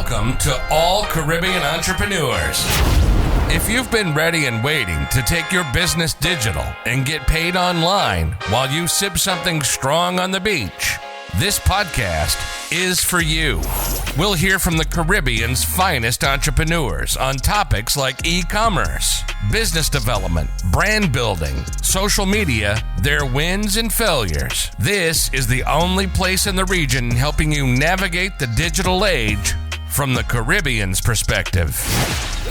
Welcome to all Caribbean entrepreneurs. If you've been ready and waiting to take your business digital and get paid online while you sip something strong on the beach, this podcast is for you. We'll hear from the Caribbean's finest entrepreneurs on topics like e-commerce, business development, brand building, social media, their wins and failures. This is the only place in the region helping you navigate the digital age from the Caribbean's perspective.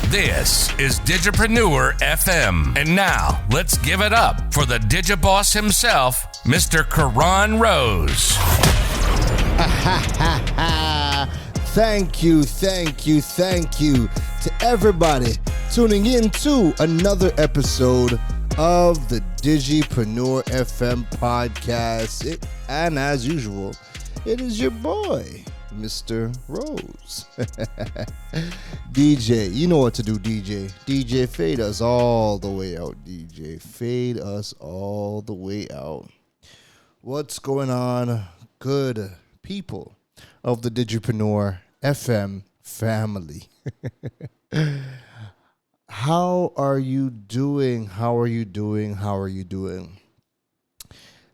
This is Digipreneur FM. And now, let's give it up for the Digiboss himself, Mr. Karan Rose. Thank you to everybody tuning in to another episode of the Digipreneur FM podcast. And as usual, it is your boy, Mr. Rose. DJ, you know what to do, DJ. DJ, fade us all the way out, DJ. Fade us all the way out. What's going on, good people of the Digipreneur FM family? How are you doing? How are you doing?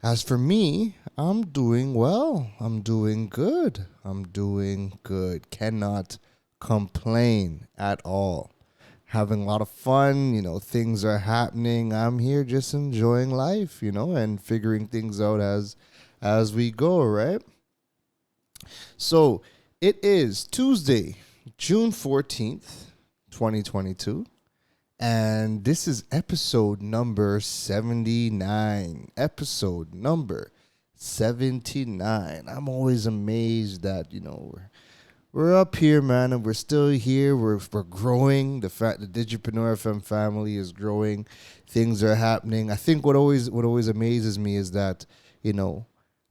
As for me, I'm doing well. I'm doing good. Cannot complain at all. Having a lot of fun, things are happening. I'm here just enjoying life, and figuring things out as we go, right? So, it is Tuesday, June 14th, 2022. And this is episode number 79. I'm always amazed that, we're up here, man, and we're still here. We're growing. The fact the Digipreneur FM family is growing. Things are happening. I think what always amazes me is that,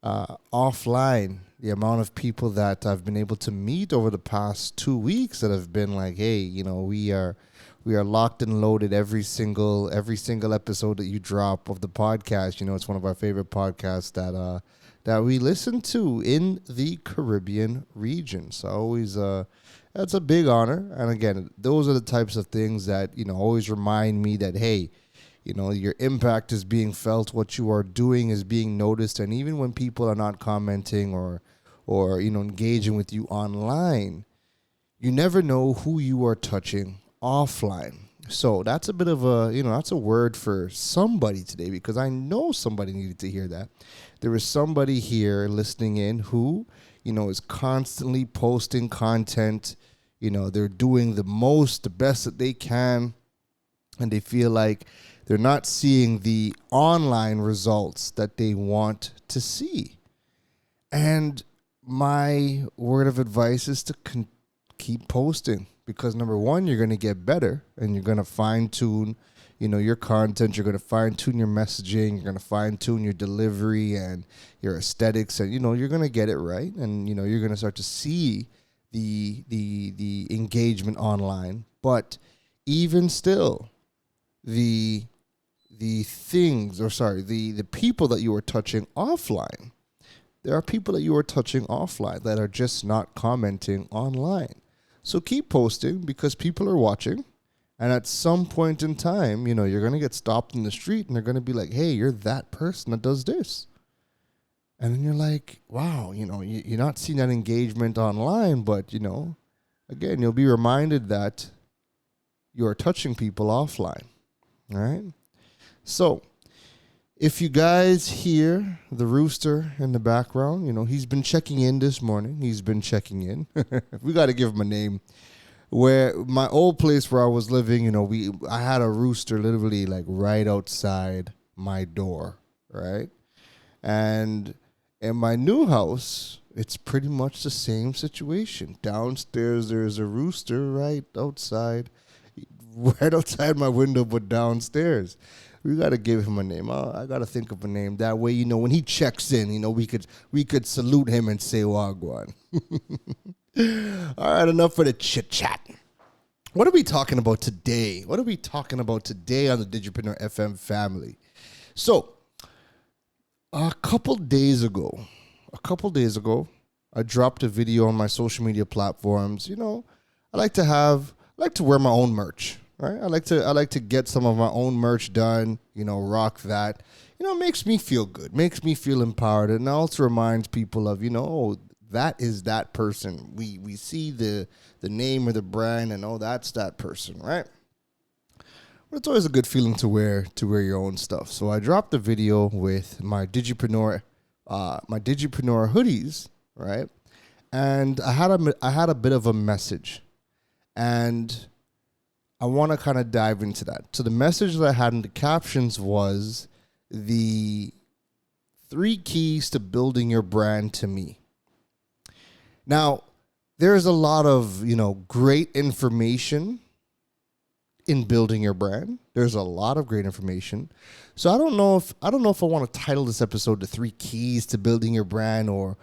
offline, the amount of people that I've been able to meet over the past 2 weeks that have been like, hey, we are locked and loaded every single episode that you drop of the podcast. It's one of our favorite podcasts that we listen to in the Caribbean region. So always that's a big honor. And again, those are the types of things that always remind me that, hey, your impact is being felt, what you are doing is being noticed, and even when people are not commenting or engaging with you online, you never know who you are touching offline. So that's a bit of that's a word for somebody today, because I know somebody needed to hear that. There is somebody here listening in who, is constantly posting content. They're doing the best that they can, and they feel like they're not seeing the online results that they want to see. And my word of advice is to keep posting, because number one, you're going to get better, and you're going to fine tune, your content. You're going to fine tune your messaging. You're going to fine tune your delivery and your aesthetics, and you're going to get it right, and you're going to start to see the engagement online. But even still, the people that you are touching offline, there are people that you are touching offline that are just not commenting online. So keep posting, because people are watching. And at some point in time, you're going to get stopped in the street and they're going to be like, hey, you're that person that does this. And then you're like, wow, you're not seeing that engagement online, but, again, you'll be reminded that you're touching people offline. All right. So if you guys hear the rooster in the background, he's been checking in this morning. We got to give him a name. Where my old place where I was living, I had a rooster literally like right outside my door, right? And in my new house, it's pretty much the same situation. Downstairs, there's a rooster right outside my window, but downstairs. We got to give him a name. I got to think of a name. That way, when he checks in, we could salute him and say Wagwan. All right, enough for the chit-chat. What are we talking about today? On the Digipreneur FM family? So, a couple days ago, I dropped a video on my social media platforms. I like to wear my own merch, right? I like to get some of my own merch done, rock that. It makes me feel good, makes me feel empowered, and also reminds people of, oh, that is that person. We see the name or the brand and oh, that's that person, right? But it's always a good feeling to wear your own stuff. So I dropped a video with my Digipreneur hoodies, right? And I had a bit of a message, and I want to kind of dive into that. So the message that I had in the captions was the 3 keys to building your brand to me. Now, there's a lot of, great information in building your brand. There's a lot of great information. So I don't know if I want to title this episode the 3 keys to building your brand or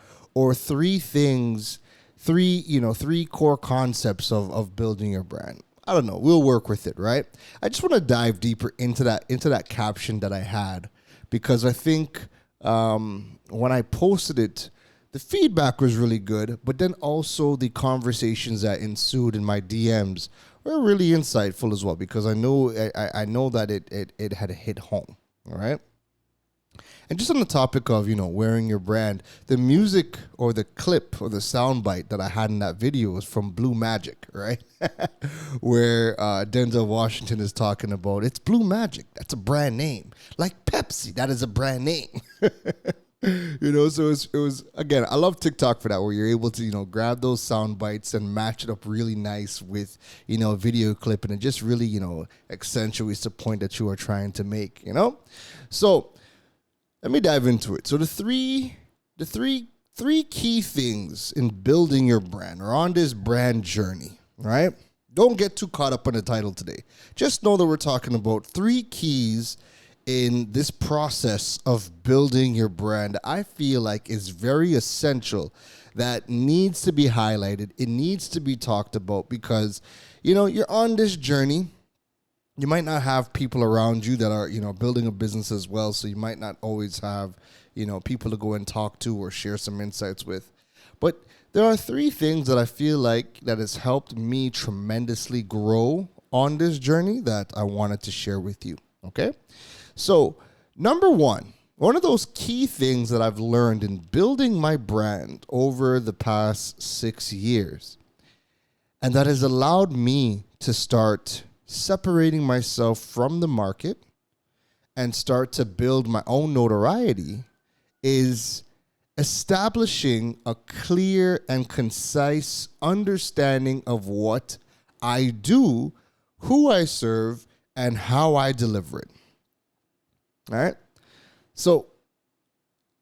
3 things, 3 core concepts of building your brand. I don't know. We'll work with it, right? I just want to dive deeper into that caption that I had, because I think when I posted it, the feedback was really good, but then also the conversations that ensued in my DMs were really insightful as well, because I know that it had hit home, all right? And just on the topic of, wearing your brand, the music or the clip or the soundbite that I had in that video was from Blue Magic, right? Where Denzel Washington is talking about, it's Blue Magic, that's a brand name. Like Pepsi, that is a brand name. So it was, again, I love TikTok for that, where you're able to, grab those sound bites and match it up really nice with, a video clip, and it just really, accentuates the point that you are trying to make, So let me dive into it. So the three key things in building your brand, or on this brand journey, right? Don't get too caught up on the title today. Just know that we're talking about 3 keys in this process of building your brand. I feel like is very essential, that needs to be highlighted. It needs to be talked about, because, you're on this journey. You might not have people around you that are, building a business as well. So you might not always have, people to go and talk to or share some insights with. But there are 3 things that I feel like that has helped me tremendously grow on this journey that I wanted to share with you. Okay. So number one of those key things that I've learned in building my brand over the past 6 years, and that has allowed me to start separating myself from the market and start to build my own notoriety, is establishing a clear and concise understanding of what I do, who I serve, and how I deliver it. All right? So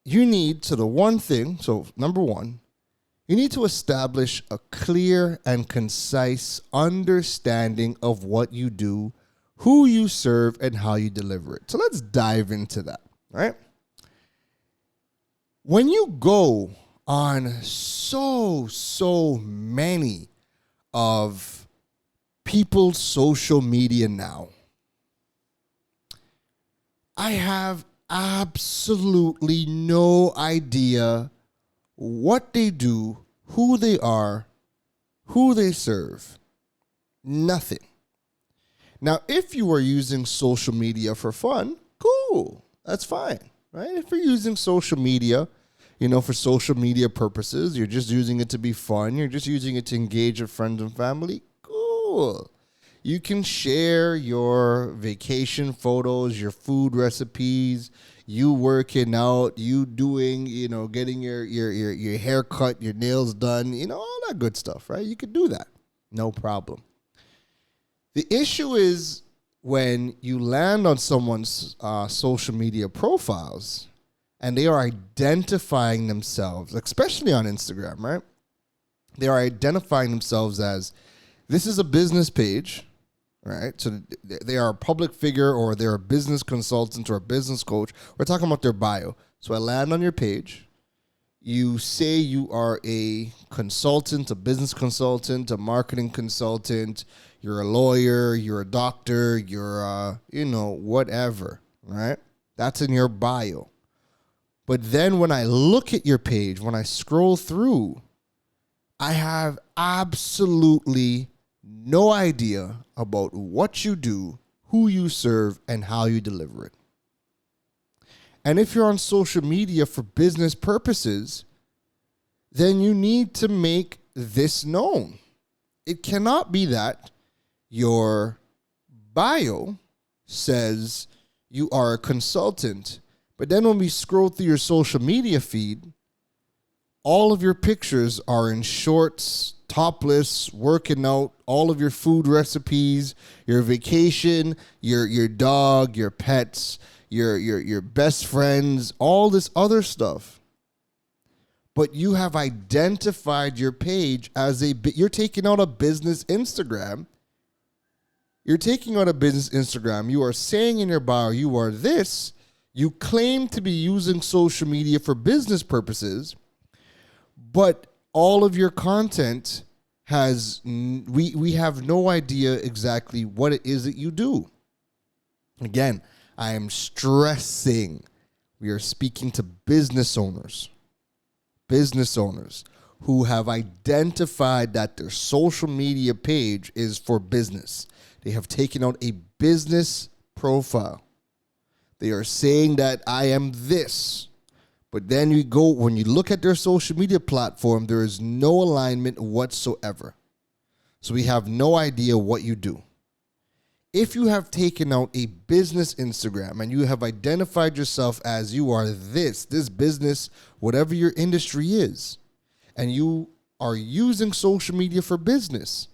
number one, you need to establish a clear and concise understanding of what you do, who you serve, and how you deliver it. So let's dive into that, all right? When you go on so many of people's social media now, I have absolutely no idea what they do, who they are, who they serve. Nothing. Now, if you are using social media for fun, cool. That's fine, right? If you're using social media, for social media purposes, you're just using it to be fun, you're just using it to engage with friends and family, cool. You can share your vacation photos, your food recipes, you working out, you doing, getting your hair cut, your nails done, all that good stuff, right? You could do that. No problem. The issue is when you land on someone's social media profiles and they are identifying themselves, especially on Instagram, right? They are identifying themselves as, this is a business page, right? So they are a public figure, or they're a business consultant or a business coach. We're talking about their bio. So I land on your page. You say you are a consultant, a business consultant, a marketing consultant. You're a lawyer. You're a doctor. You're, whatever, right? That's in your bio. But then when I look at your page, when I scroll through, I have absolutely no idea about what you do, who you serve, and how you deliver it. And if you're on social media for business purposes, then you need to make this known. It cannot be that your bio says you are a consultant, but then when we scroll through your social media feed, all of your pictures are in shorts, topless, working out, all of your food recipes, your vacation, your dog, your pets, your best friends, all this other stuff. But you have identified your page as you're taking out a business Instagram. You're taking out a business Instagram. You are saying in your bio, you are this. You claim to be using social media for business purposes, but all of your content we have no idea exactly what it is that you do. Again, I am stressing we are speaking to business owners who have identified that their social media page is for business. They have taken out a business profile. They are saying that I am this. But then when you look at their social media platform, there is no alignment whatsoever. So we have no idea what you do. If you have taken out a business Instagram and you have identified yourself as you are this business, whatever your industry is, and you are using social media for business,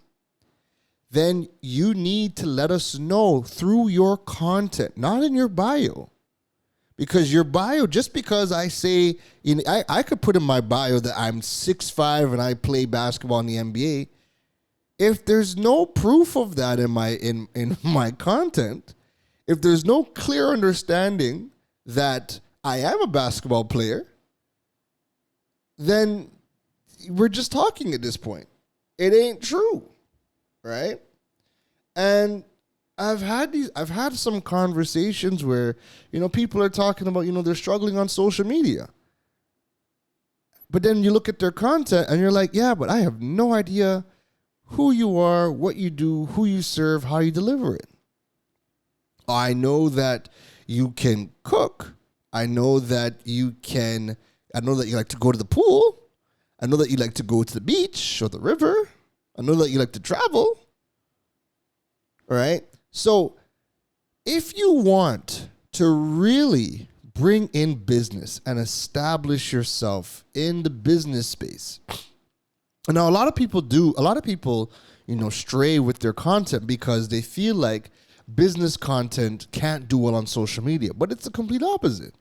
then you need to let us know through your content, not in your bio. Because your bio, just because I say, I could put in my bio that I'm 6'5" and I play basketball in the NBA. If there's no proof of that in my content, if there's no clear understanding that I am a basketball player, then we're just talking at this point. It ain't true, right? And I've had some conversations where, people are talking about, they're struggling on social media. But then you look at their content and you're like, yeah, but I have no idea who you are, what you do, who you serve, how you deliver it. I know that you can cook. I know that you like to go to the pool. I know that you like to go to the beach or the river. I know that you like to travel. All right? So if you want to really bring in business and establish yourself in the business space, now a lot of people, stray with their content because they feel like business content can't do well on social media, but it's the complete opposite.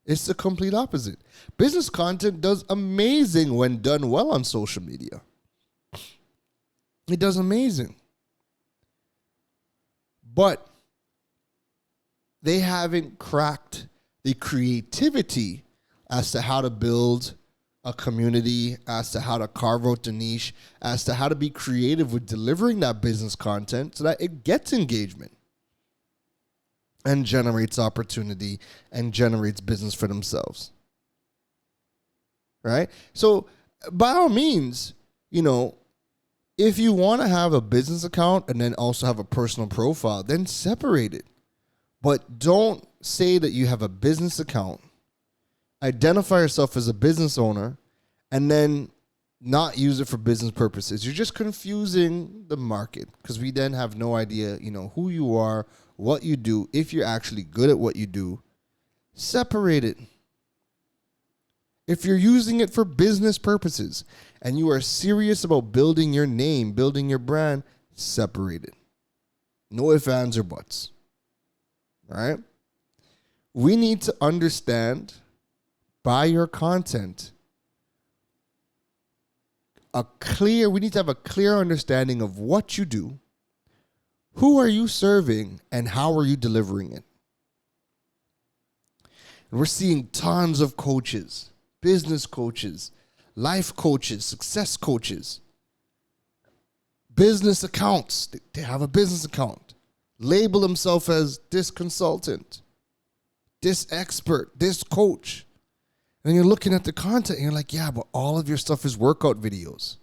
It's the complete opposite. Business content does amazing when done well on social media. It does amazing. But they haven't cracked the creativity as to how to build a community, as to how to carve out the niche, as to how to be creative with delivering that business content so that it gets engagement and generates opportunity and generates business for themselves. Right? So by all means, if you want to have a business account and then also have a personal profile, then separate it. But don't say that you have a business account, identify yourself as a business owner, and then not use it for business purposes. You're just confusing the market because we then have no idea, who you are, what you do. If you're actually good at what you do, separate it. If you're using it for business purposes and you are serious about building your name, building your brand, separate it. No ifs, ands, or buts. All right? We need to understand by your content we need to have a clear understanding of what you do, who are you serving, and how are you delivering it. And we're seeing tons of coaches, business coaches, life coaches, success coaches, business accounts. They have a business account. Label themselves as this consultant, this expert, this coach. And you're looking at the content and you're like, yeah, but all of your stuff is workout videos.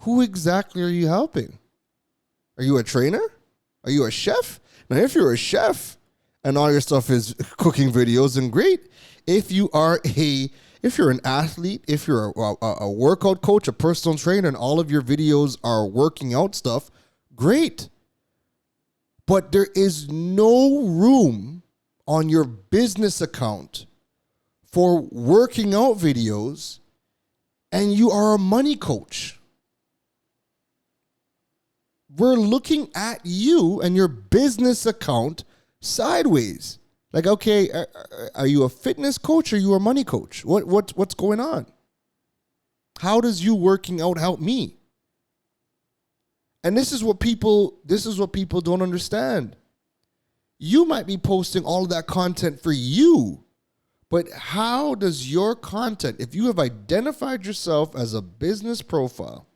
Who exactly are you helping? Are you a trainer? Are you a chef? Now, if you're a chef and all your stuff is cooking videos, then great. If you're an athlete, if you're a workout coach, a personal trainer, and all of your videos are working out stuff, great. But there is no room on your business account for working out videos, and you are a money coach. We're looking at you and your business account sideways. Like, okay, are you a fitness coach or are you a money coach? What's going on? How does you working out help me? And this is what people don't understand. You might be posting all of that content for you, but how does your content, if you have identified yourself as a business profile,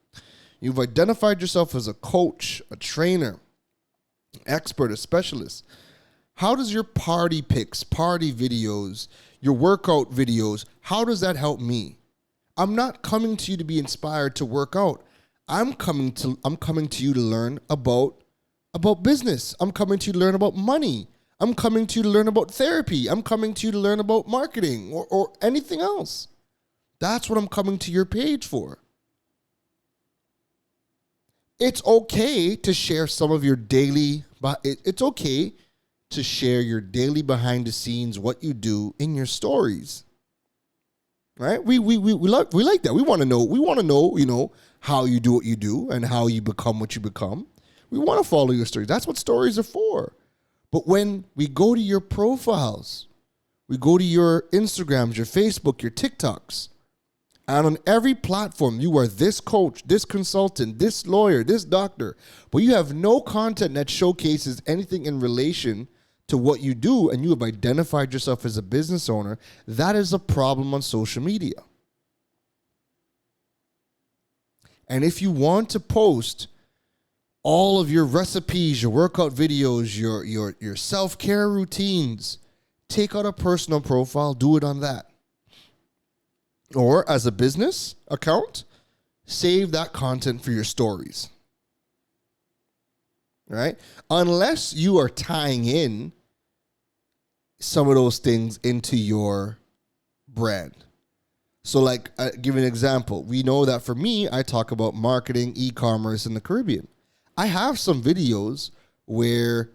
you've identified yourself as a coach, a trainer, expert, a specialist, how does your party pics, party videos, your workout videos, how does that help me? I'm not coming to you to be inspired to work out. I'm coming to you to learn about business. I'm coming to you to learn about money. I'm coming to you to learn about therapy. I'm coming to you to learn about marketing or anything else. That's what I'm coming to your page for. It's okay to share some of your daily, but it's okay to share your daily behind the scenes, what you do in your stories. Right? We like that. We want to know, how you do what you do and how you become what you become. We want to follow your stories. That's what stories are for. But when we go to your profiles, we go to your Instagrams, your Facebook, your TikToks, and on every platform, you are this coach, this consultant, this lawyer, this doctor, but you have no content that showcases anything in relation to what you do, and you have identified yourself as a business owner. That is a problem on social media. And if you want to post all of your recipes, your workout videos, your self-care routines, take out a personal profile, do it on that. Or as a business account, save that content for your stories. Right? Unless you are tying in some of those things into your brand. So like, give an example. We know that for me, I talk about marketing, e-commerce in the Caribbean. I have some videos where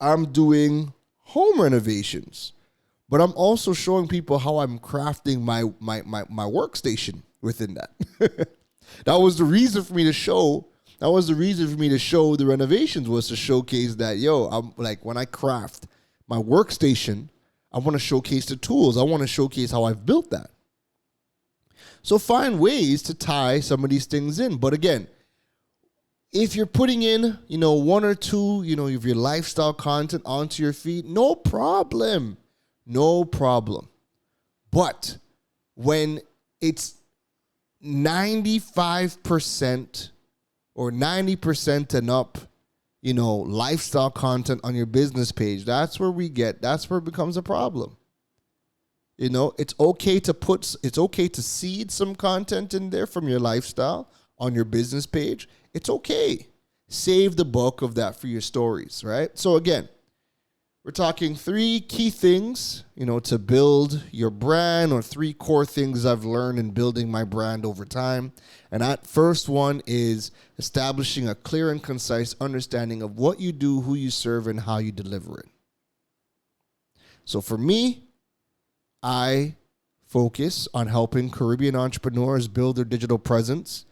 I'm doing home renovations, but I'm also showing people how I'm crafting my workstation within that. That was the reason for me to show. That was the reason for me to show the renovations, was to showcase that, I'm like, when I craft my workstation, I want to showcase the tools. I want to showcase how I've built that. So find ways to tie some of these things in. But again, if you're putting in, one or two, of your lifestyle content onto your feed, no problem. No problem. But when it's 95% or 90% and up, lifestyle content on your business page, that's where it becomes a problem. It's okay to seed some content in there from your lifestyle on your business page. It's okay. Save the bulk of that for your stories, right? So again, we're talking 3 key things, to build your brand, or 3 core things I've learned in building my brand over time. And that first one is establishing a clear and concise understanding of what you do, who you serve, and how you deliver it. So for me, I focus on helping Caribbean entrepreneurs build their digital presence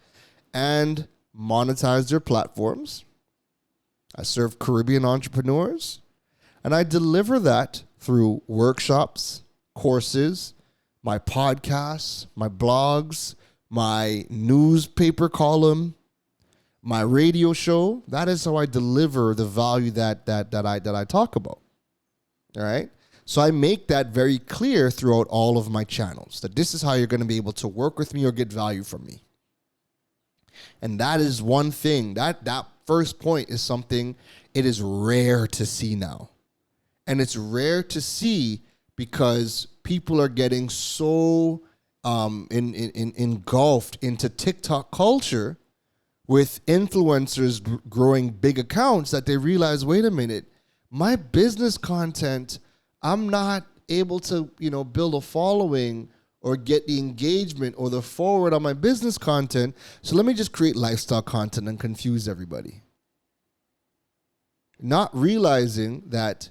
and monetize their platforms. I serve Caribbean entrepreneurs, and I deliver that through workshops, courses, my podcasts, my blogs, my newspaper column, my radio show. That is how I deliver the value that I talk about. All right? So I make that very clear throughout all of my channels, that this is how you're going to be able to work with me or get value from me. And that is one thing. That first point is something it is rare to see now. And it's rare to see because people are getting so engulfed into TikTok culture with influencers growing big accounts that they realize, wait a minute, my business content, I'm not able to, build a following or get the engagement or the forward on my business content. So let me just create lifestyle content and confuse everybody. Not realizing that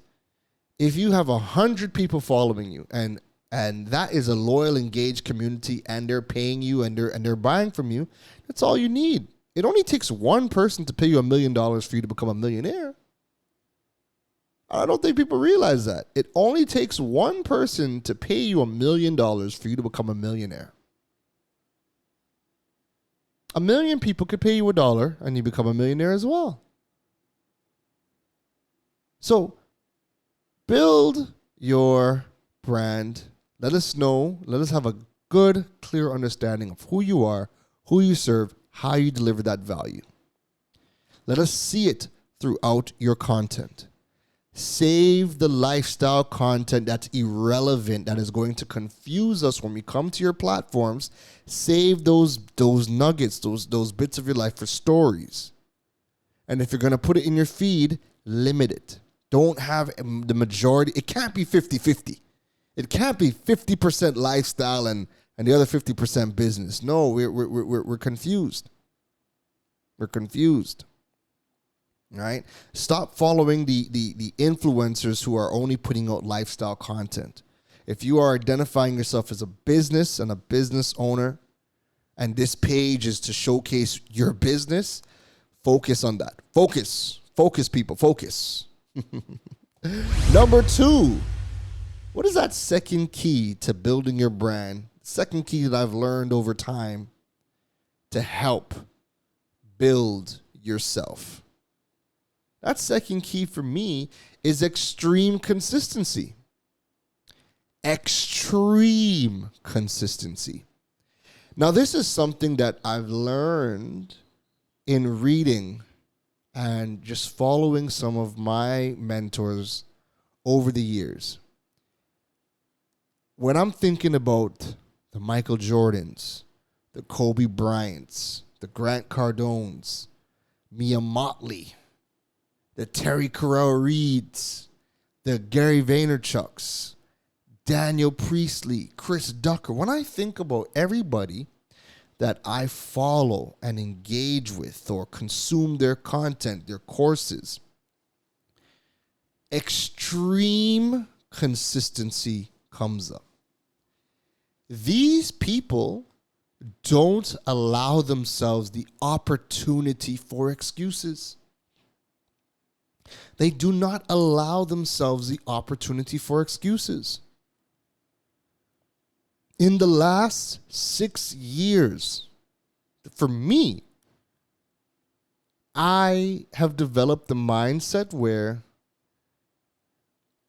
if you have 100 people following you and that is a loyal, engaged community and they're paying you and they're buying from you, that's all you need. It only takes one person to pay you $1 million for you to become a millionaire. I don't think people realize that. It only takes one person to pay you $1 million for you to become a millionaire. 1 million people could pay you $1 and you become a millionaire as well. So build your brand. Let us know. Let us have a good, clear understanding of who you are, who you serve, how you deliver that value. Let us see it throughout your content. Save the lifestyle content that's irrelevant, that is going to confuse us when we come to your platforms. Save those nuggets, those bits of your life for stories. And if you're going to put it in your feed, limit it. Don't have the majority. It can't be 50-50. It can't be 50% lifestyle and the other 50% business. No, we're confused. We're confused. Right? Stop following the influencers who are only putting out lifestyle content. If you are identifying yourself as a business and a business owner, and this page is to showcase your business, focus on that. Focus, people, focus. Number 2, what is that second key to building your brand? Second key that I've learned over time to help build yourself. That second key for me is extreme consistency. Extreme consistency. Now, this is something that I've learned in reading and just following some of my mentors over the years. When I'm thinking about the Michael Jordans, the Kobe Bryants, the Grant Cardones, Mia Motley, the Terry Carell Reeds, the Gary Vaynerchuks, Daniel Priestley, Chris Ducker. When I think about everybody that I follow and engage with or consume their content, their courses, extreme consistency comes up. These people don't allow themselves the opportunity for excuses. They do not allow themselves the opportunity for excuses. In the last 6 years, for me, I have developed the mindset where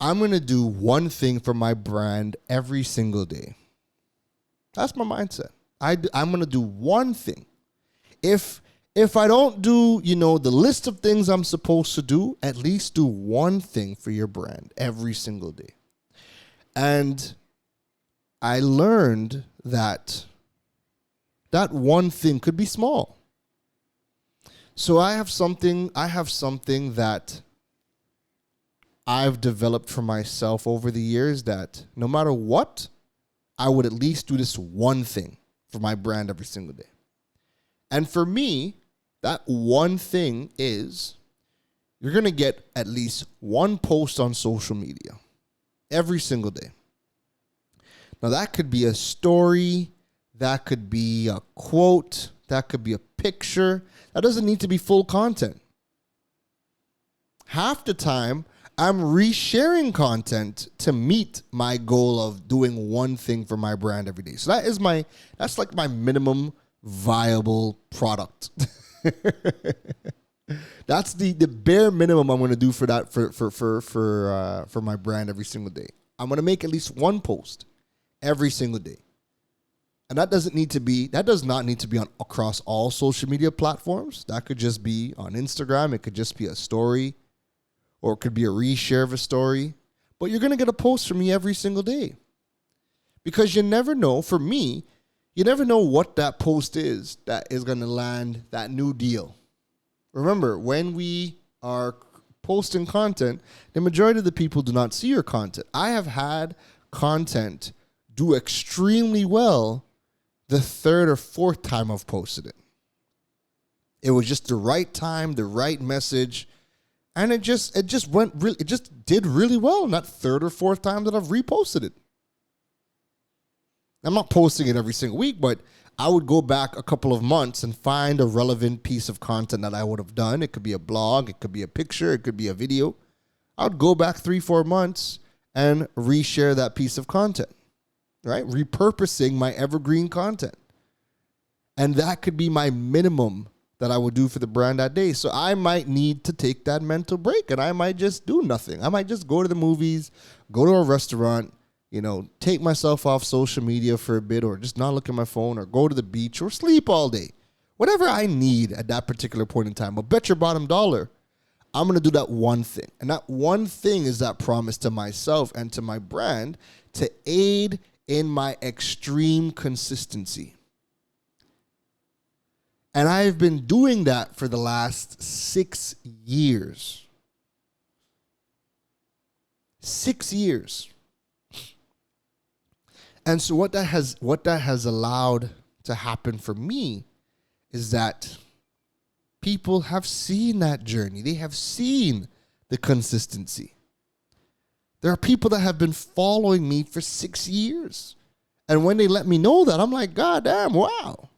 I'm going to do one thing for my brand every single day. That's my mindset. I'm going to do one thing. If I don't do, the list of things I'm supposed to do, at least do one thing for your brand every single day. And I learned that one thing could be small. So I have something that I've developed for myself over the years that no matter what, I would at least do this one thing for my brand every single day. And for me, that one thing is you're going to get at least one post on social media every single day. Now, that could be a story, that could be a quote, that could be a picture. That doesn't need to be full content. Half the time, I'm resharing content to meet my goal of doing one thing for my brand every day. So that's like my minimum viable product. That's the bare minimum I'm going to do for that for my brand every single day. I'm going to make at least one post every single day. And that does not need to be on across all social media platforms. That could just be on Instagram. It could just be a story, or it could be a reshare of a story. But you're going to get a post from me every single day. Because you never know, for me, you never know what that post is that is going to land that new deal. Remember, when we are posting content, the majority of the people do not see your content. I have had content do extremely well the third or fourth time I've posted it. It was just the right time, the right message, and it just did really well in that third or fourth time that I've reposted it. I'm not posting it every single week, but I would go back a couple of months and find a relevant piece of content that I would have done. It could be a blog, it could be a picture, it could be a video. I would go back 3-4 months and reshare that piece of content, right? Repurposing my evergreen content. And that could be my minimum that I would do for the brand that day. So I might need to take that mental break, and I might just do nothing. I might just go to the movies, go to a restaurant, take myself off social media for a bit, or just not look at my phone, or go to the beach, or sleep all day. Whatever I need at that particular point in time. But bet your bottom dollar, I'm going to do that one thing. And that one thing is that promise to myself and to my brand to aid in my extreme consistency. And I've been doing that for the last 6 years. 6 years. And so what that has allowed to happen for me is that people have seen that journey. They have seen the consistency. There are people that have been following me for 6 years. And when they let me know that, I'm like, God damn, wow.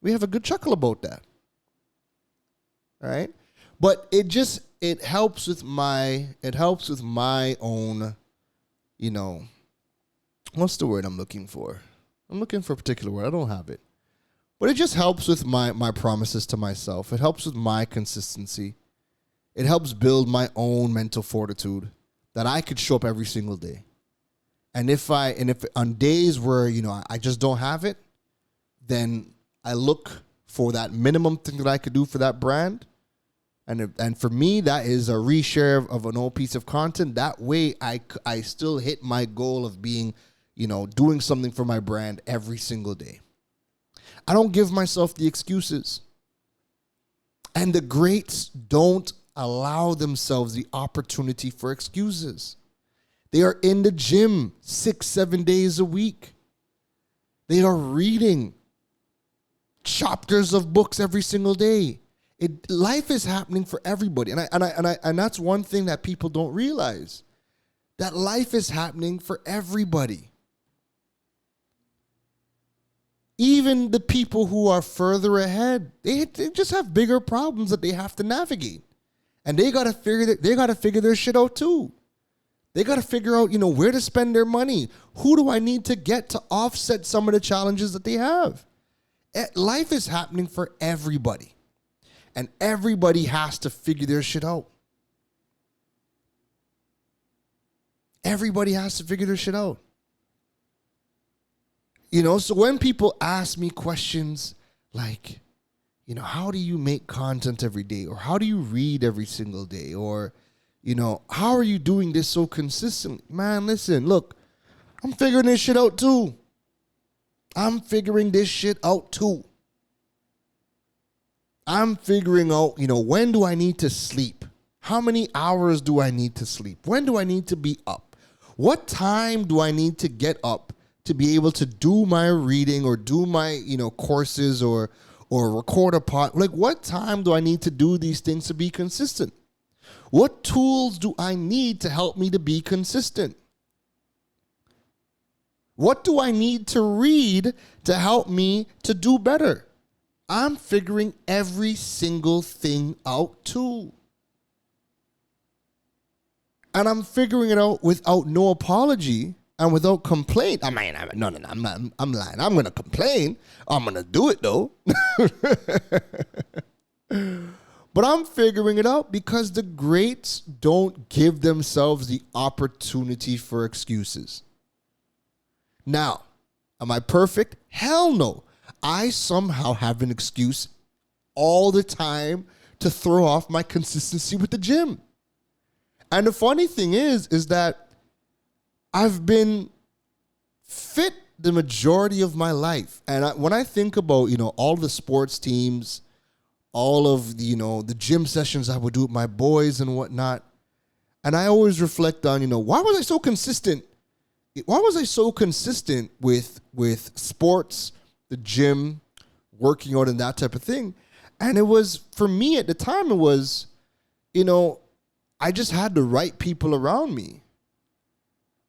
We have a good chuckle about that. All right? But it helps with my own, what's the word I'm looking for? I'm looking for a particular word. I don't have it. But it just helps with my promises to myself. It helps with my consistency. It helps build my own mental fortitude that I could show up every single day. And if on days where, I just don't have it, then I look for that minimum thing that I could do for that brand. And for me, that is a reshare of an old piece of content. That way I still hit my goal of being, doing something for my brand every single day. I don't give myself the excuses. And the greats don't allow themselves the opportunity for excuses. They are in the gym 6-7 days a week. They are reading chapters of books every single day. Life is happening for everybody. And that's one thing that people don't realize. That life is happening for everybody. Even the people who are further ahead, they just have bigger problems that they have to navigate. And they got to figure their shit out too. They got to figure out, where to spend their money. Who do I need to get to offset some of the challenges that they have? Life is happening for everybody. And everybody has to figure their shit out. Everybody has to figure their shit out. So when people ask me questions like, how do you make content every day? Or how do you read every single day? Or, how are you doing this so consistently? Man, listen, look, I'm figuring this shit out too. I'm figuring out, when do I need to sleep? How many hours do I need to sleep? When do I need to be up? What time do I need to get up to be able to do my reading or do my, courses or record a pod? Like, what time do I need to do these things to be consistent? What tools do I need to help me to be consistent? What do I need to read to help me to do better? I'm figuring every single thing out too. And I'm figuring it out without no apology and without complaint. I'm lying. I'm going to complain. I'm going to do it though. But I'm figuring it out because the greats don't give themselves the opportunity for excuses. Now, am I perfect? Hell no. I somehow have an excuse all the time to throw off my consistency with the gym. And the funny thing is that I've been fit the majority of my life. And when I think about, all the sports teams, all of the, the gym sessions I would do with my boys and whatnot, and I always reflect on, why was I so consistent? Why was I so consistent with sports, the gym, working out and that type of thing? And it was, for me at the time, it was, I just had the right people around me.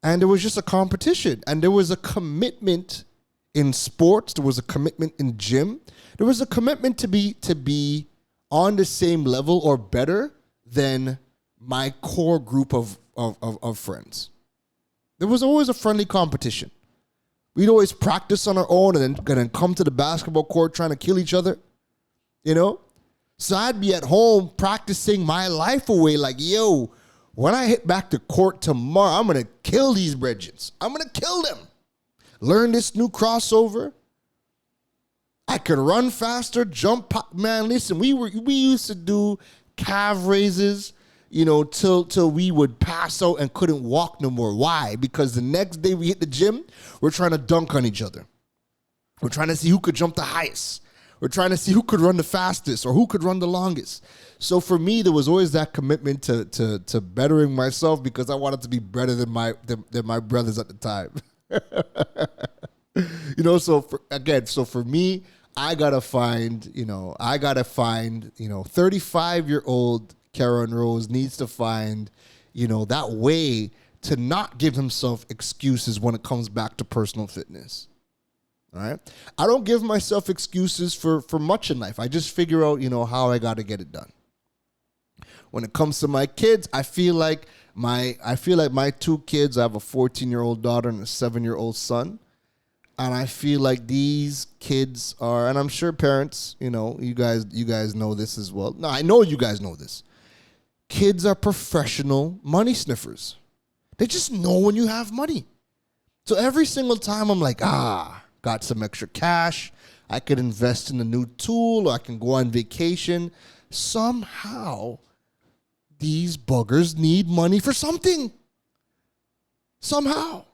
And it was just a competition. And there was a commitment in sports. There was a commitment in gym. There was a commitment to be on the same level or better than my core group of friends. There was always a friendly competition. We'd always practice on our own and then come to the basketball court trying to kill each other, So I'd be at home practicing my life away like, yo, when I hit back to court tomorrow, I'm going to kill these Bridgets. I'm going to kill them. Learn this new crossover. I could run faster, jump. Man, listen, we used to do calf raises, till we would pass out and couldn't walk no more. Why? Because the next day we hit the gym, we're trying to dunk on each other. We're trying to see who could jump the highest. We're trying to see who could run the fastest or who could run the longest. So for me, there was always that commitment to bettering myself because I wanted to be better than my brothers at the time. So for me, I gotta find 35-year-old Karen Rose needs to find, that way to not give himself excuses when it comes back to personal fitness. All right. I don't give myself excuses for much in life. I just figure out, how I got to get it done. When it comes to my kids, I feel like my two kids, I have a 14-year-old daughter and a 7-year-old son. And I feel like these kids are, and I'm sure parents, you guys know this as well. No, I know you guys know this. Kids are professional money sniffers. They just know when you have money. So every single time I'm like, got some extra cash. I could invest in a new tool, or I can go on vacation. Somehow, these buggers need money for something. Somehow.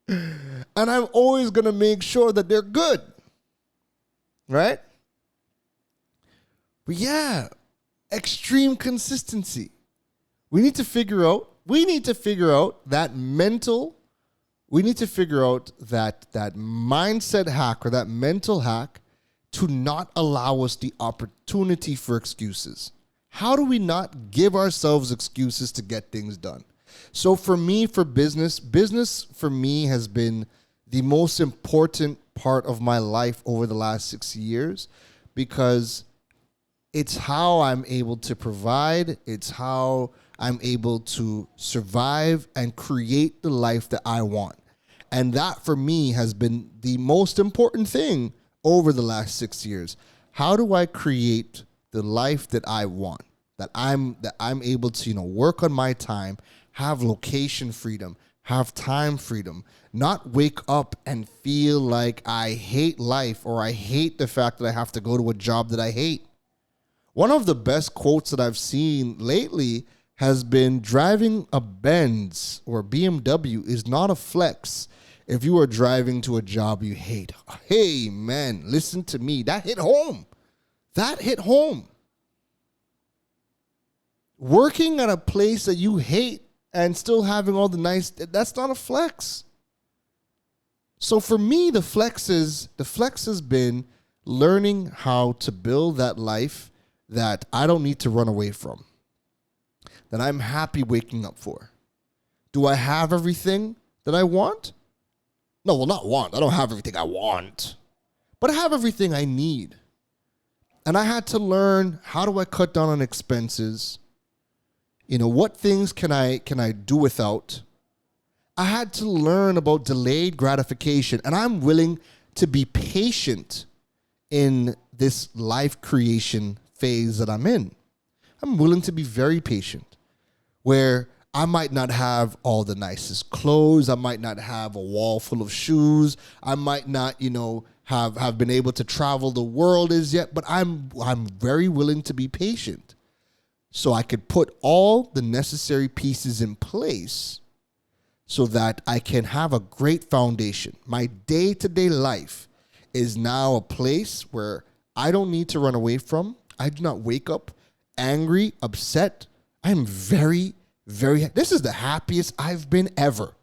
And I'm always going to make sure that they're good. Right? But yeah, extreme consistency. We need to figure out that mindset hack or that mental hack to not allow us the opportunity for excuses. How do we not give ourselves excuses to get things done? So for me, for business for me has been the most important part of my life over the last 6 years because it's how I'm able to provide. It's how I'm able to survive and create the life that I want. And that for me has been the most important thing over the last 6 years. How do I create the life that I want? That I'm able to, work on my time, have location freedom, have time freedom, not wake up and feel like I hate life or I hate the fact that I have to go to a job that I hate. One of the best quotes that I've seen lately has been driving a Benz or BMW is not a flex if you are driving to a job you hate. Hey, man, listen to me. That hit home. Working at a place that you hate and still having all the that's not a flex. So for me, the flex has been learning how to build that life that I don't need to run away from, that I'm happy waking up for. Do I have everything that I want? No, well, not want. I don't have everything I want, but I have everything I need. And I had to learn, how do I cut down on expenses? What things can I do without? I had to learn about delayed gratification, and I'm willing to be patient in this life creation phase that I'm in. I'm willing to be very patient, where I might not have all the nicest clothes. I might not have a wall full of shoes. I might not, have been able to travel the world as yet, but I'm very willing to be patient. So I could put all the necessary pieces in place so that I can have a great foundation. My day-to-day life is now a place where I don't need to run away from. I do not wake up angry, upset. I am very, this is the happiest I've been ever.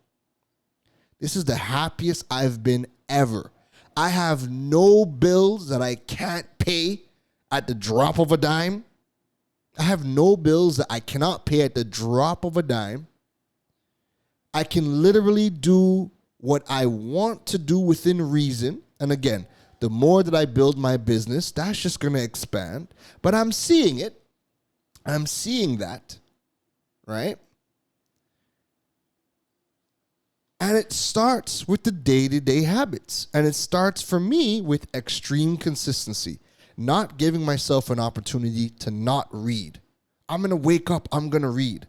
This is the happiest I've been ever. I have no bills that I can't pay at the drop of a dime. I have no bills that I cannot pay at the drop of a dime. I can literally do what I want to do within reason. And again, the more that I build my business, that's just going to expand. But I'm seeing it. I'm seeing that, right? And it starts with the day-to-day habits. And it starts for me with extreme consistency. Not giving myself an opportunity to not read. I'm going to wake up, I'm going to read.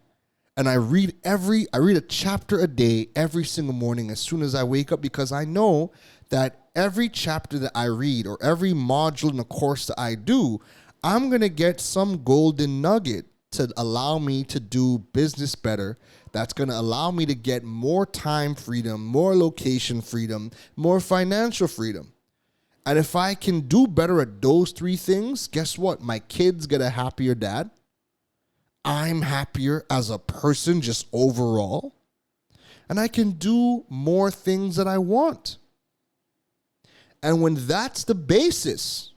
And I read a chapter a day every single morning as soon as I wake up, because I know that every chapter that I read or every module in the course that I do, I'm going to get some golden nugget to allow me to do business better. That's going to allow me to get more time freedom, more location freedom, more financial freedom. And if I can do better at those three things, guess what? My kids get a happier dad. I'm happier as a person just overall. And I can do more things that I want. And when that's the basis,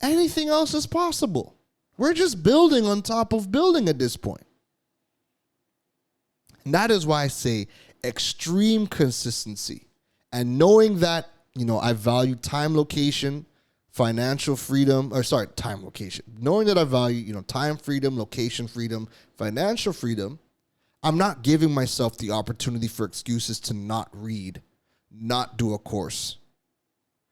anything else is possible. We're just building on top of building at this point. And that is why I say extreme consistency. And knowing that, I value time, location, financial freedom, time, location. Knowing that I value, time freedom, location freedom, financial freedom, I'm not giving myself the opportunity for excuses to not read, not do a course,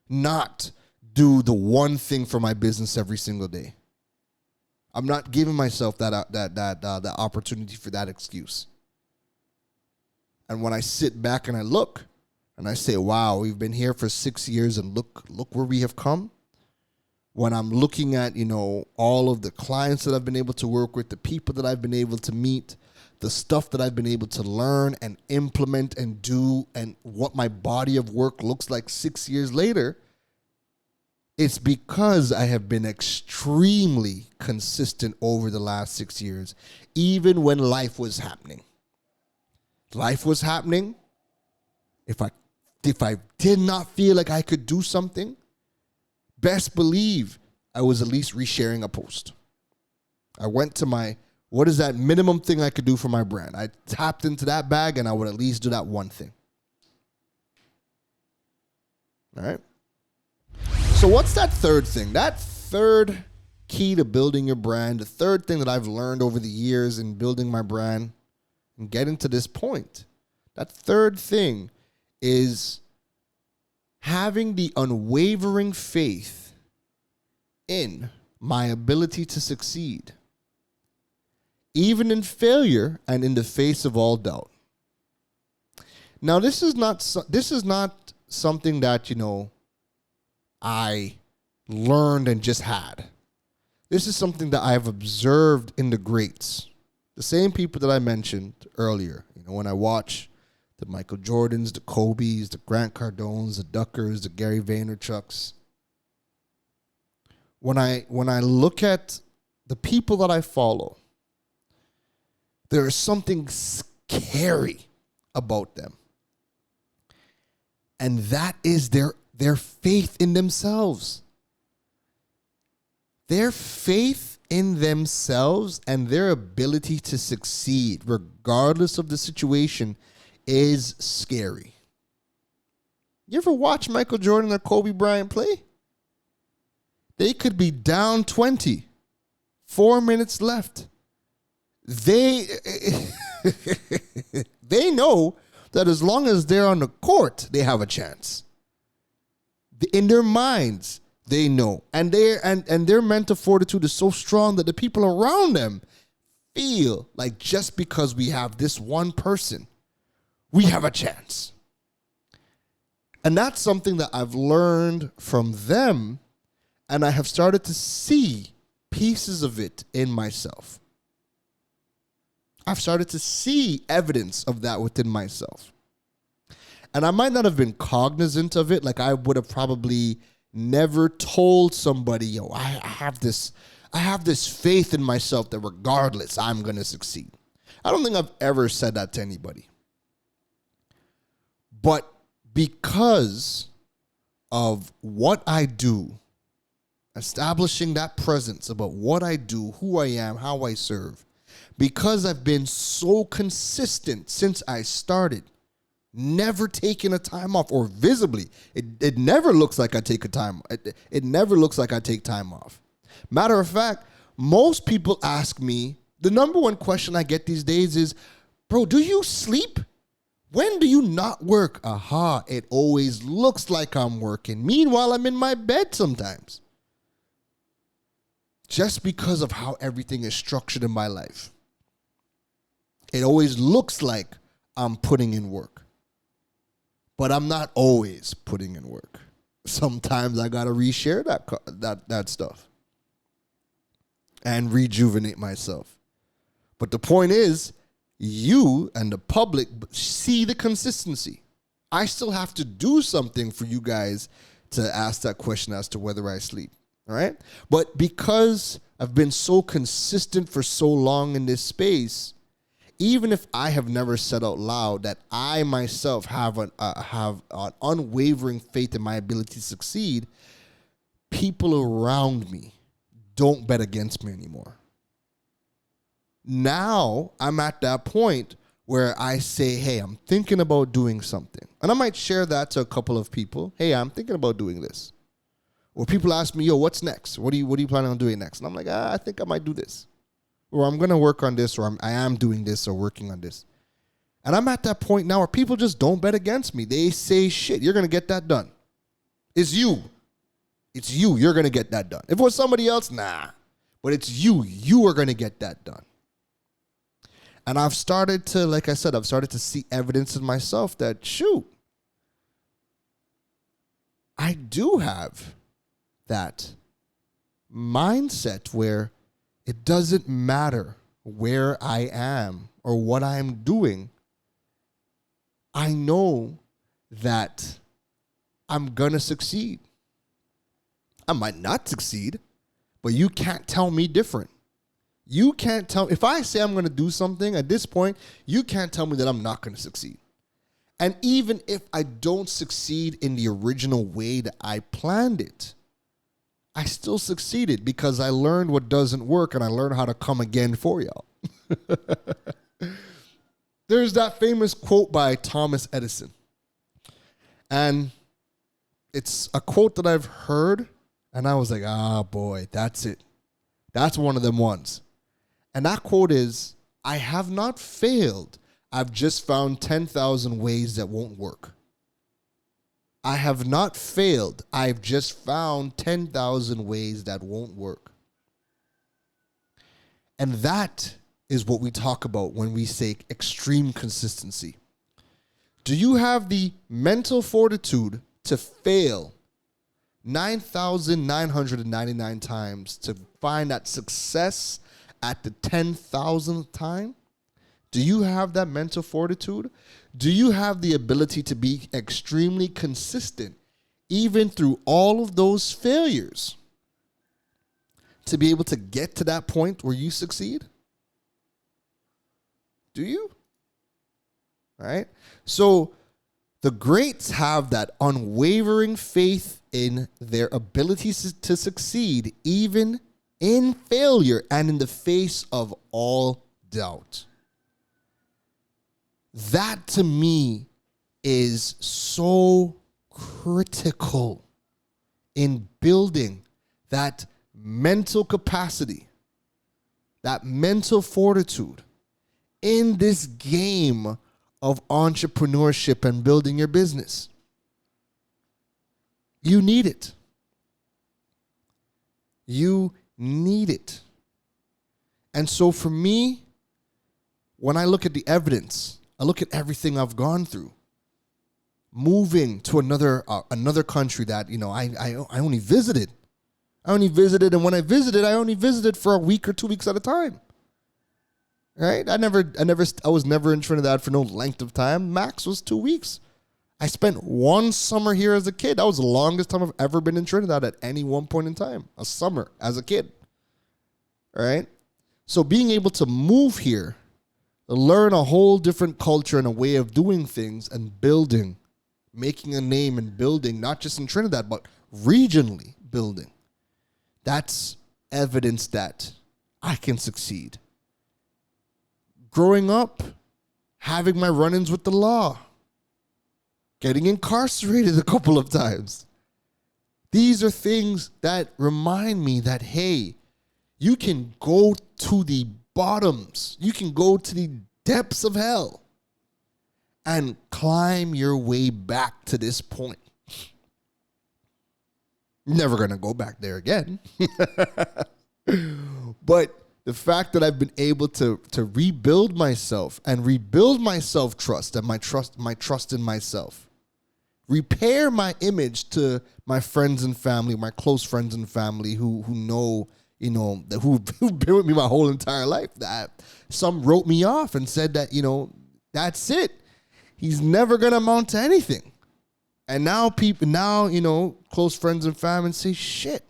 not do the one thing for my business every single day. I'm not giving myself that opportunity for that excuse. And when I sit back and I look and I say, wow, we've been here for 6 years and look where we have come. When I'm looking at, all of the clients that I've been able to work with, the people that I've been able to meet, the stuff that I've been able to learn and implement and do, and what my body of work looks like 6 years later, it's because I have been extremely consistent over the last 6 years, even when life was happening. Life was happening. If I did not feel like I could do something, best believe I was at least resharing a post. I went to what is that minimum thing I could do for my brand? I tapped into that bag and I would at least do that one thing. All right. So what's that third thing? That third key to building your brand, the third thing that I've learned over the years in building my brand and getting to this point, that third thing is having the unwavering faith in my ability to succeed, even in failure and in the face of all doubt. Now, this is not something that, I learned and just had. This is something that I've observed in the greats, the same people that I mentioned earlier. When I watch the Michael Jordans, the Kobes, the Grant Cardones, the Duckers, the Gary Vaynerchuks. When I look at the people that I follow, there is something scary about them. And that is their faith in themselves. Their faith in themselves and their ability to succeed, regardless of the situation, is scary. You ever watch Michael Jordan or Kobe Bryant play? They could be down 20, 4 minutes left. They know that as long as they're on the court, they have a chance. In their minds, they know. And their mental fortitude is so strong that the people around them feel like just because we have this one person, we have a chance. And that's something that I've learned from them, and I have started to see pieces of it in myself. I've started to see evidence of that within myself. And I might not have been cognizant of it. Like I would have probably never told somebody, yo, I have this faith in myself that regardless, I'm going to succeed. I don't think I've ever said that to anybody. But because of what I do, establishing that presence about what I do, who I am, how I serve, because I've been so consistent since I started, never taking a time off, or visibly, it never looks like I take a time. It never looks like I take time off. Matter of fact, most people ask me, the number one question I get these days is, bro, do you sleep? When do you not work? Aha, it always looks like I'm working. Meanwhile, I'm in my bed sometimes. Just because of how everything is structured in my life. It always looks like I'm putting in work. But I'm not always putting in work. Sometimes I got to reshare that stuff and rejuvenate myself. But the point is, you and the public see the consistency. I still have to do something for you guys to ask that question as to whether I sleep. All right? But because I've been so consistent for so long in this space, even if I have never said out loud that I myself have an unwavering faith in my ability to succeed, people around me don't bet against me anymore. Now I'm at that point where I say, hey, I'm thinking about doing something. And I might share that to a couple of people. Hey, I'm thinking about doing this. Or people ask me, yo, what's next? What are you planning on doing next? And I'm like, I think I might do this. Or I'm going to work on this, or I am doing this or working on this. And I'm at that point now where people just don't bet against me. They say, shit, you're going to get that done. It's you. It's you. You're going to get that done. If it was somebody else, nah. But it's you. You are going to get that done. And I've started to, like I said, I've started to see evidence in myself that, shoot, I do have that mindset where it doesn't matter where I am or what I'm doing. I know that I'm going to succeed. I might not succeed, but you can't tell me different. You can't tell, if I say I'm going to do something at this point, you can't tell me that I'm not going to succeed. And even if I don't succeed in the original way that I planned it, I still succeeded because I learned what doesn't work and I learned how to come again for y'all. There's that famous quote by Thomas Edison. And it's a quote that I've heard and I was like, boy, that's it. That's one of them ones. And that quote is, I have not failed. I've just found 10,000 ways that won't work. I have not failed. I've just found 10,000 ways that won't work. And that is what we talk about when we say extreme consistency. Do you have the mental fortitude to fail 9,999 times to find that success at the 10,000th time? Do you have that mental fortitude? Do you have the ability to be extremely consistent even through all of those failures to be able to get to that point where you succeed? Do you? All right. So the greats have that unwavering faith in their abilities to succeed even in failure and in the face of all doubt. That to me is so critical in building that mental capacity, that mental fortitude in this game of entrepreneurship and building your business. You need it. You need it. And so for me, when I look at the evidence, I look at everything I've gone through. Moving to another country that, I only visited. And when I visited, I only visited for a week or 2 weeks at a time. right? I was never in Trinidad for no length of time. Max was 2 weeks. I spent one summer here as a kid. That was the longest time I've ever been in Trinidad at any one point in time. A summer as a kid. All right? So being able to move here, learn a whole different culture and a way of doing things and building, making a name and building, not just in Trinidad, but regionally building. That's evidence that I can succeed. Growing up, having my run-ins with the law, getting incarcerated a couple of times. These are things that remind me that, hey, you can go to the bottoms. You can go to the depths of hell and climb your way back to this point. Never going to go back there again. But the fact that I've been able to rebuild myself and rebuild my self-trust and my trust in myself, repair my image to my friends and family, my close friends and family who know, who've been with me my whole entire life. That some wrote me off and said that, that's it. He's never going to amount to anything. And now close friends and family say, shit,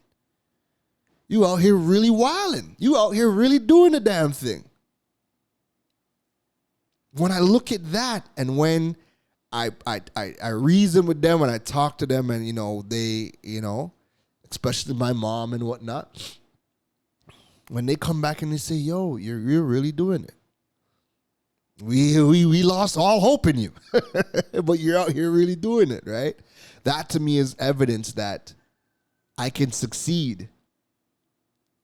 you out here really wilding. You out here really doing the damn thing. When I look at that and when I reason with them, when I talk to them and, they, especially my mom and whatnot, when they come back and they say, yo, you're really doing it. We lost all hope in you, but you're out here really doing it, right? That to me is evidence that I can succeed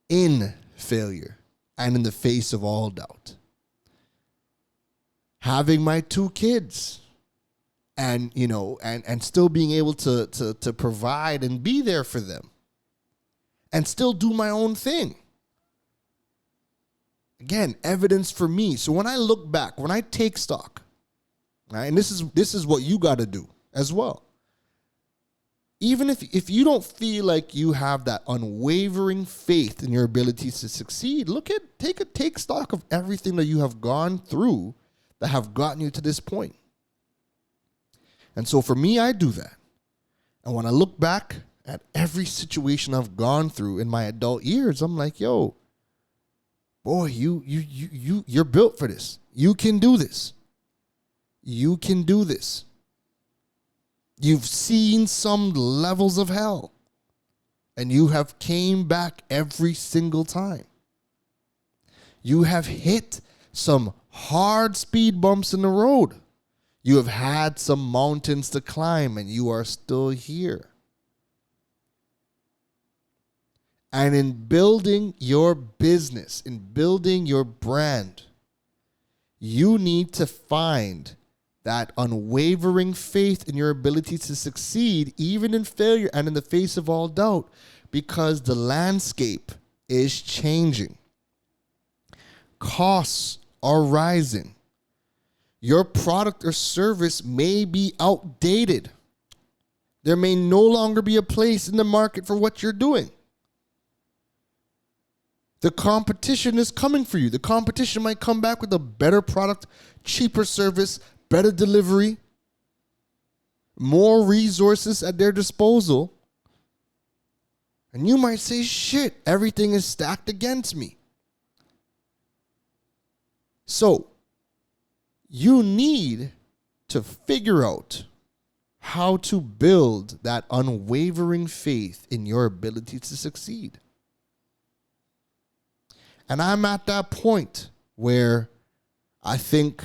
in failure and in the face of all doubt. Having my 2 kids and, and still being able to provide and be there for them and still do my own thing. Again, evidence for me. So when I look back, when I take stock, right, and this is what you got to do as well. Even if you don't feel like you have that unwavering faith in your abilities to succeed, take stock of everything that you have gone through that have gotten you to this point. And so for me, I do that. And when I look back at every situation I've gone through in my adult years, I'm like, yo, boy, you're built for this. You can do this. You can do this. You've seen some levels of hell, and you have came back every single time. You have hit some hard speed bumps in the road. You have had some mountains to climb, and you are still here. And in building your business, in building your brand, you need to find that unwavering faith in your ability to succeed, even in failure and in the face of all doubt, because the landscape is changing. Costs are rising. Your product or service may be outdated. There may no longer be a place in the market for what you're doing. The competition is coming for you. The competition might come back with a better product, cheaper service, better delivery, more resources at their disposal. And you might say, shit, everything is stacked against me. So, you need to figure out how to build that unwavering faith in your ability to succeed. And I'm at that point where I think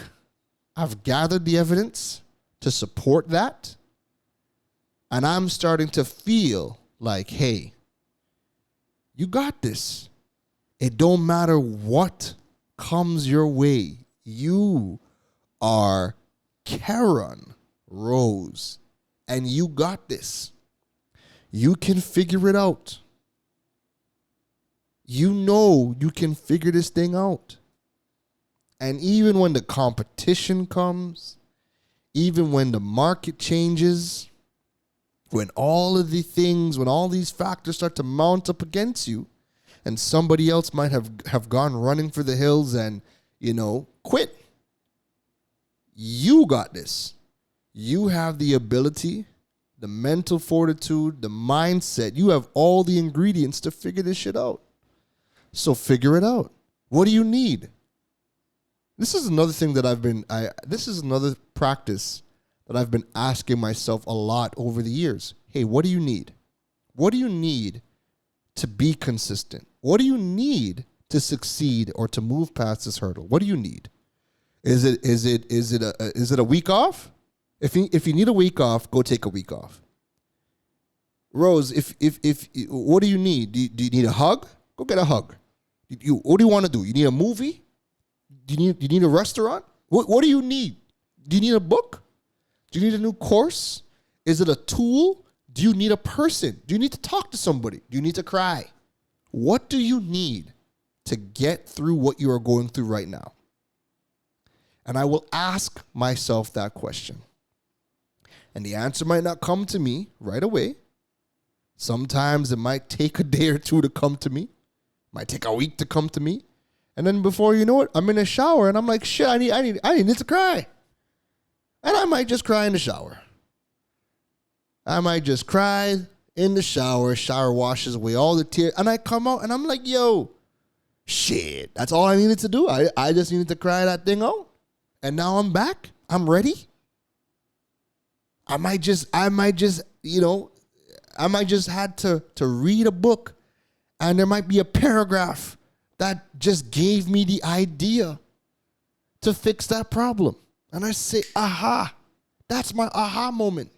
I've gathered the evidence to support that. And I'm starting to feel like, hey, you got this. It don't matter what comes your way. You are Karen Rose, and you got this. You can figure it out. You know you can figure this thing out. And even when the competition comes, even when the market changes, when all of the things, when all these factors start to mount up against you, and somebody else might have gone running for the hills and, quit. You got this. You have the ability, the mental fortitude, the mindset. You have all the ingredients to figure this shit out. So figure it out. What do you need? This is another thing that this is another practice that I've been asking myself a lot over the years. Hey, what do you need? What do you need to be consistent? What do you need to succeed or to move past this hurdle? What do you need? Is it a week off? If you need a week off, go take a week off. Rose, if what do you need? Do you need a hug? Go get a hug. What do you want to do? You need a movie? Do you need a restaurant? What do you need? Do you need a book? Do you need a new course? Is it a tool? Do you need a person? Do you need to talk to somebody? Do you need to cry? What do you need to get through what you are going through right now? And I will ask myself that question. And the answer might not come to me right away. Sometimes it might take a day or two to come to me. It might take a week to come to me. And then before you know it, I'm in a shower and I'm like, shit, I need to cry. And I might just cry in the shower. I might just cry in the shower. Shower washes away all the tears. And I come out and I'm like, yo, shit, that's all I needed to do. I just needed to cry that thing out. And now I'm back. I'm ready. I might just had to read a book and there might be a paragraph that just gave me the idea to fix that problem. And I say, aha, that's my aha moment.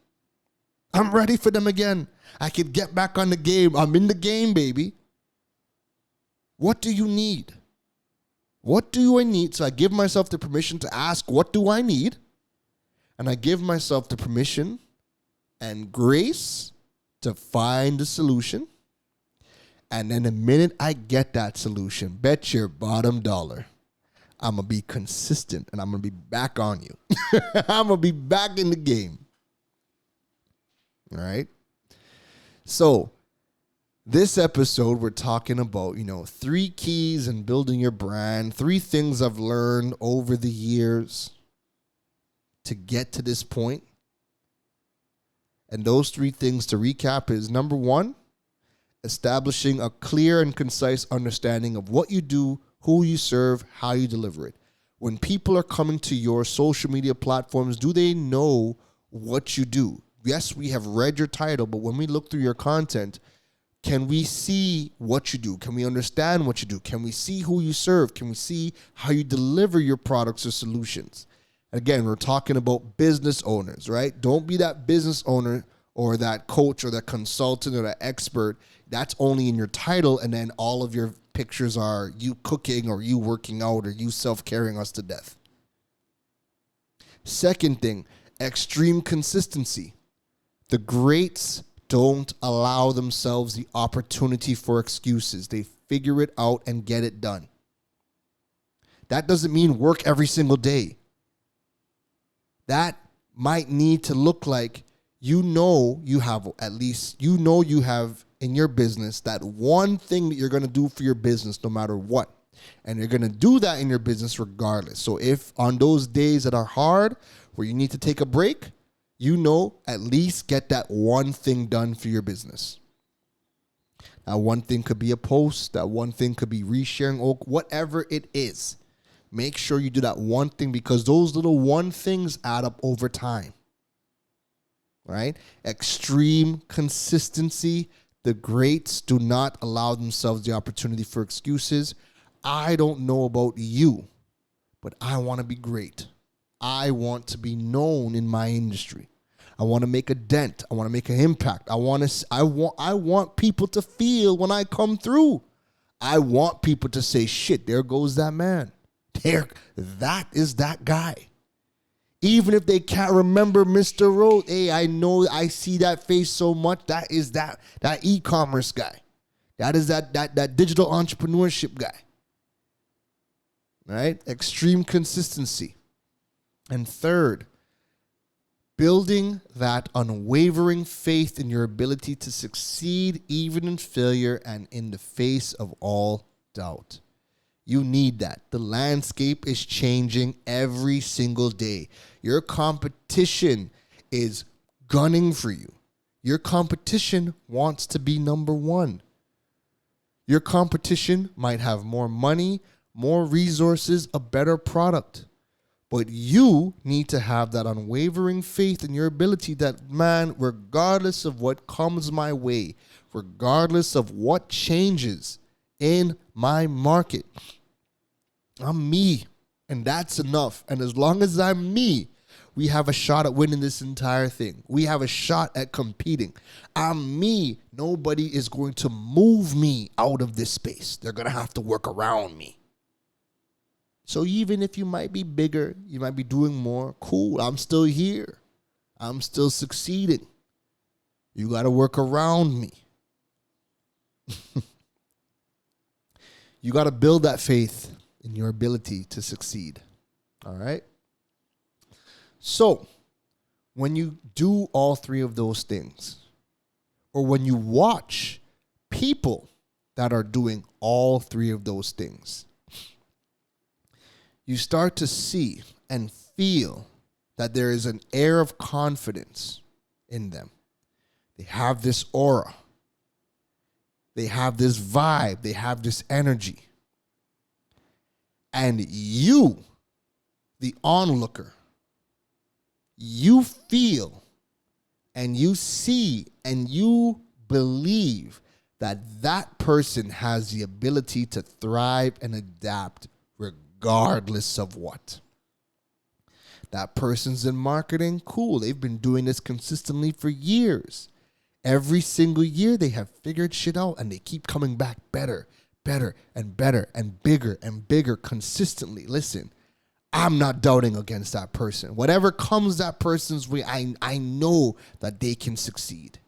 I'm ready for them again. I can get back on the game. I'm in the game, baby. What do you need? What do I need? So I give myself the permission to ask, what do I need? And I give myself the permission and grace to find the solution. And then the minute I get that solution, bet your bottom dollar, I'm going to be consistent and I'm going to be back on you. I'm going to be back in the game. All right? So this episode, we're talking about, 3 keys in building your brand, 3 things I've learned over the years to get to this point. And those 3 things, to recap, is number 1, establishing a clear and concise understanding of what you do, who you serve, how you deliver it. When people are coming to your social media platforms, do they know what you do? Yes, we have read your title, but when we look through your content, can we see what you do? Can we understand what you do? Can we see who you serve? Can we see how you deliver your products or solutions? Again, we're talking about business owners, right? Don't be that business owner or that coach or that consultant or that expert. That's only in your title, and then all of your pictures are you cooking or you working out or you self-caring us to death. Second thing, extreme consistency. The greats don't allow themselves the opportunity for excuses. They figure it out and get it done. That doesn't mean work every single day. That might need to look like you have in your business that one thing that you're going to do for your business no matter what. And you're going to do that in your business regardless. So if on those days that are hard where you need to take a break, at least get that one thing done for your business. That one thing could be a post. That one thing could be resharing, whatever it is. Make sure you do that one thing because those little one things add up over time. Right? Extreme consistency. The greats do not allow themselves the opportunity for excuses. I don't know about you, but I want to be great. I want to be known in my industry. I want to make a dent. I want to make an impact. I want people to feel when I come through. I want people to say, shit, there goes that man. That is that guy. Even if they can't remember Mr. Rose, hey, I know I see that face so much. That is that e-commerce guy. That is that digital entrepreneurship guy. Right? Extreme consistency. And third, building that unwavering faith in your ability to succeed even in failure and in the face of all doubt. You need that. The landscape is changing every single day. Your competition is gunning for you. Your competition wants to be number one. Your competition might have more money, more resources, a better product. But you need to have that unwavering faith in your ability that, man, regardless of what comes my way, regardless of what changes in my market, I'm me, and that's enough. And as long as I'm me, we have a shot at winning this entire thing. We have a shot at competing. I'm me. Nobody is going to move me out of this space. They're going to have to work around me. So even if you might be bigger, you might be doing more, cool, I'm still here. I'm still succeeding. You got to work around me. You got to build that faith in your ability to succeed. All right? So, when you do all three of those things, or when you watch people that are doing all three of those things, you start to see and feel that there is an air of confidence in them. They have this aura. They have this vibe. They have this energy. And you, the onlooker, you feel and you see and you believe that that person has the ability to thrive and adapt regardless of what. That person's in marketing, cool. They've been doing this consistently for years. Every single year they have figured shit out and they keep coming back better, and better and bigger consistently. Listen, I'm not doubting against that person. Whatever comes that person's way, I know that they can succeed.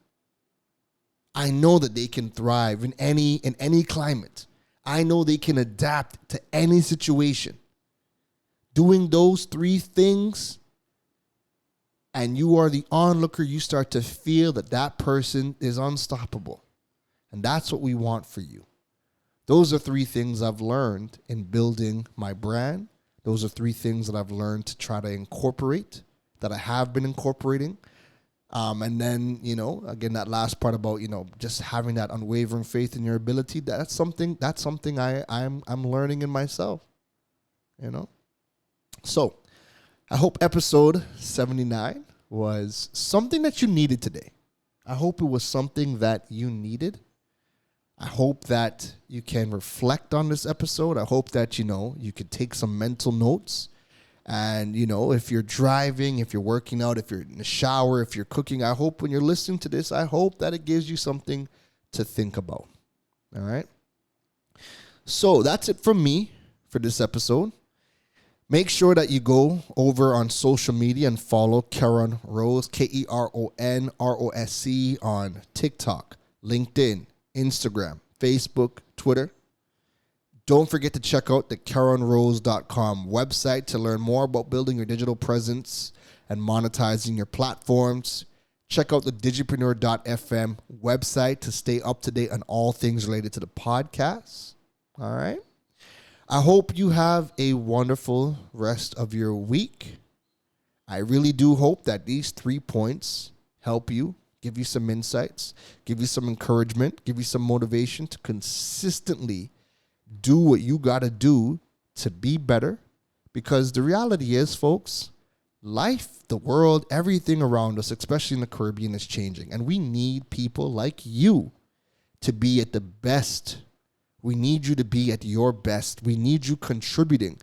I know that they can thrive in any climate. I know they can adapt to any situation. Doing those three things, and you are the onlooker, you start to feel that that person is unstoppable. And that's what we want for you. Those are three things I've learned in building my brand. Those are three things that I've learned to try to incorporate, that I have been incorporating. And then, again, that last part about, just having that unwavering faith in your ability, that's something I'm learning in myself, So I hope episode 79 was something that you needed today. I hope it was something that you needed. I hope that you can reflect on this episode. I hope that, you could take some mental notes. And, if you're driving, if you're working out, if you're in the shower, if you're cooking, I hope when you're listening to this, I hope that it gives you something to think about. All right? So that's it from me for this episode. Make sure that you go over on social media and follow Keron Rose, KeronRosc on TikTok, LinkedIn, Instagram, Facebook, Twitter. Don't forget to check out the KeronRose.com website to learn more about building your digital presence and monetizing your platforms. Check out the digipreneur.fm website to stay up to date on all things related to the podcast. All right. I hope you have a wonderful rest of your week. I really do hope that these 3 points help you, give you some insights, give you some encouragement, give you some motivation to consistently do what you got to do to be better. Because the reality is, folks, life, the world, everything around us, especially in the Caribbean, is changing. And we need people like you to be at the best. We need you to be at your best. We need you contributing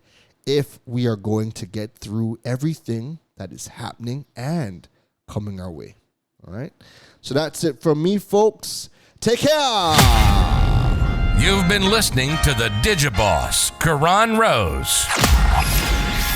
if we are going to get through everything that is happening and coming our way. All right? So that's it from me, folks. Take care. You've been listening to the Digiboss, Keron Rose.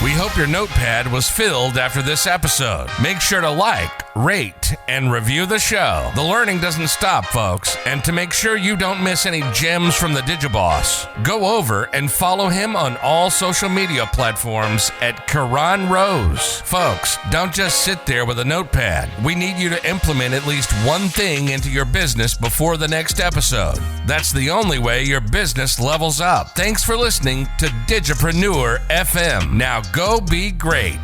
We hope your notepad was filled after this episode. Make sure to like, rate, and review the show. The learning doesn't stop, folks. And to make sure you don't miss any gems from the Digiboss, go over and follow him on all social media platforms at Karan Rose. Folks, don't just sit there with a notepad. We need you to implement at least one thing into your business before the next episode. That's the only way your business levels up. Thanks for listening to Digipreneur FM. Now go be great.